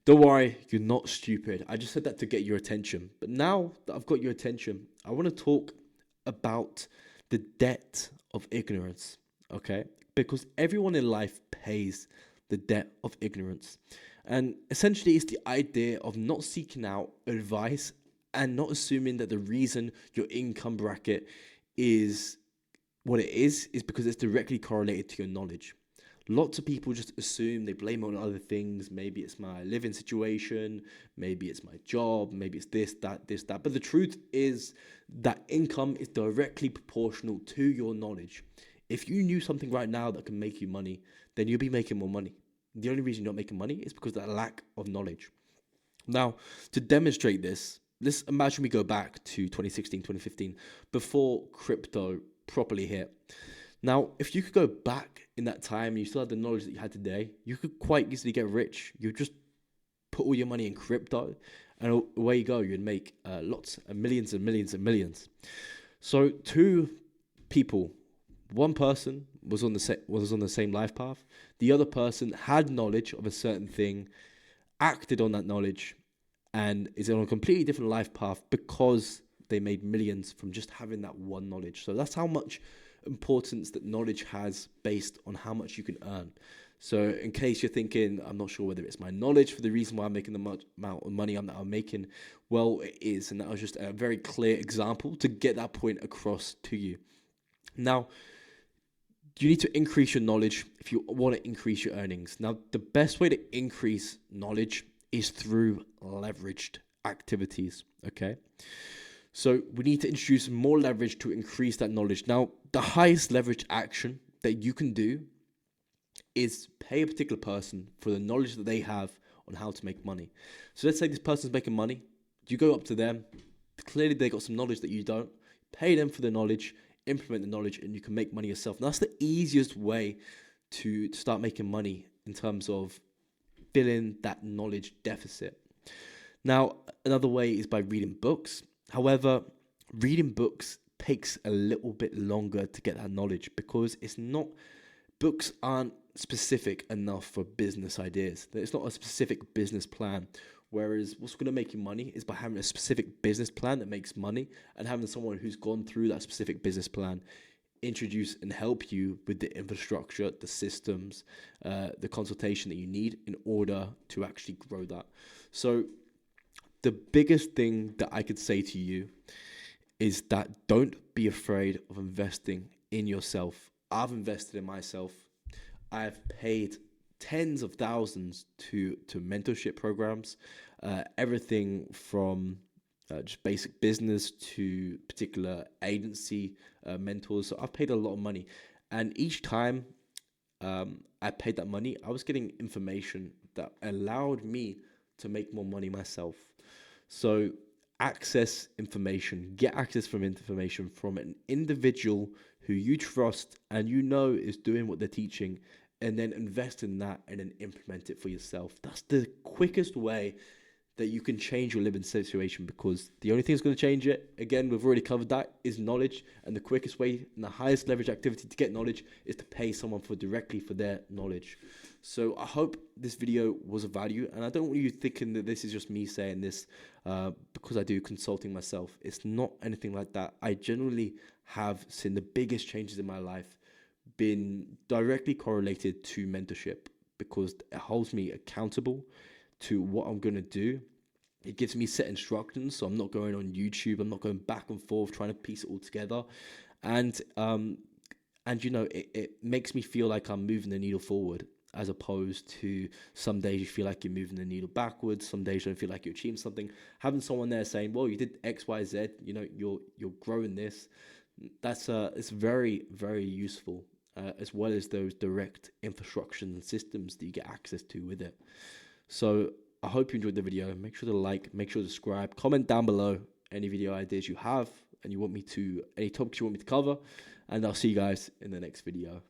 Don't worry, you're not stupid. I just said that to get your attention. But now that I've got your attention, I want to talk about the debt of ignorance, okay? Because everyone in life pays the debt of ignorance. And essentially, it's the idea of not seeking out advice and not assuming that the reason your income bracket is what it is because it's directly correlated to your knowledge. Lots of people just assume, they blame it on other things. Maybe it's my living situation, maybe it's my job, maybe it's this, that. But the truth is that income is directly proportional to your knowledge. If you knew something right now that can make you money, then you'll be making more money. The only reason you're not making money is because of that lack of knowledge. Now, to demonstrate this, let's imagine we go back to 2016, 2015, before crypto properly hit. Now, if you could go back in that time and you still had the knowledge that you had today, you could quite easily get rich. You just put all your money in crypto and away you go. You'd make lots and millions and millions and millions. So two people, one person was on the same life path. The other person had knowledge of a certain thing, acted on that knowledge, and is on a completely different life path because they made millions from just having that one knowledge. So that's how much importance that knowledge has based on how much you can earn. So in case you're thinking, I'm not sure whether it's my knowledge for the reason why I'm making the amount of money that I'm making, well, it is. And that was just a very clear example to get that point across to you. Now, you need to increase your knowledge if you want to increase your earnings. Now, the best way to increase knowledge is through leveraged activities, okay? So we need to introduce more leverage to increase that knowledge. Now, the highest leverage action that you can do is pay a particular person for the knowledge that they have on how to make money. So let's say this person's making money. You go up to them. Clearly, they got some knowledge that you don't. Pay them for the knowledge, implement the knowledge, and you can make money yourself. And that's the easiest way to start making money in terms of filling that knowledge deficit. Now, another way is by reading books. However, reading books takes a little bit longer to get that knowledge because books aren't specific enough for business ideas. It's not a specific business plan. Whereas what's going to make you money is by having a specific business plan that makes money and having someone who's gone through that specific business plan introduce and help you with the infrastructure, the systems, the consultation that you need in order to actually grow that. So the biggest thing that I could say to you is that don't be afraid of investing in yourself. I've invested in myself. I've paid tens of thousands to mentorship programs, everything from just basic business to particular agency mentors. So I've paid a lot of money. And each time I paid that money, I was getting information that allowed me to make more money myself. So access information, get access from information from an individual who you trust and you know is doing what they're teaching, and then invest in that and then implement it for yourself. That's the quickest way that you can change your living situation, because the only thing that's going to change it, again, we've already covered that, is knowledge. And the quickest way and the highest leverage activity to get knowledge is to pay someone directly for their knowledge. So I hope this video was of value, and I don't want you thinking that this is just me saying this because I do consulting myself. It's not anything like that. I generally have seen the biggest changes in my life been directly correlated to mentorship, because it holds me accountable to what I'm going to do. It gives me set instructions, so I'm not going on YouTube. I'm not going back and forth trying to piece it all together. And you know, it makes me feel like I'm moving the needle forward, as opposed to some days you feel like you're moving the needle backwards. Some days you don't feel like you're achieving something. Having someone there saying, well, you did X, Y, Z, you know, you're growing this. It's very, very useful, as well as those direct infrastructures and systems that you get access to with it. So I hope you enjoyed the video. Make sure to like, make sure to subscribe, comment down below any video ideas you have and any topics you want me to cover, and I'll see you guys in the next video.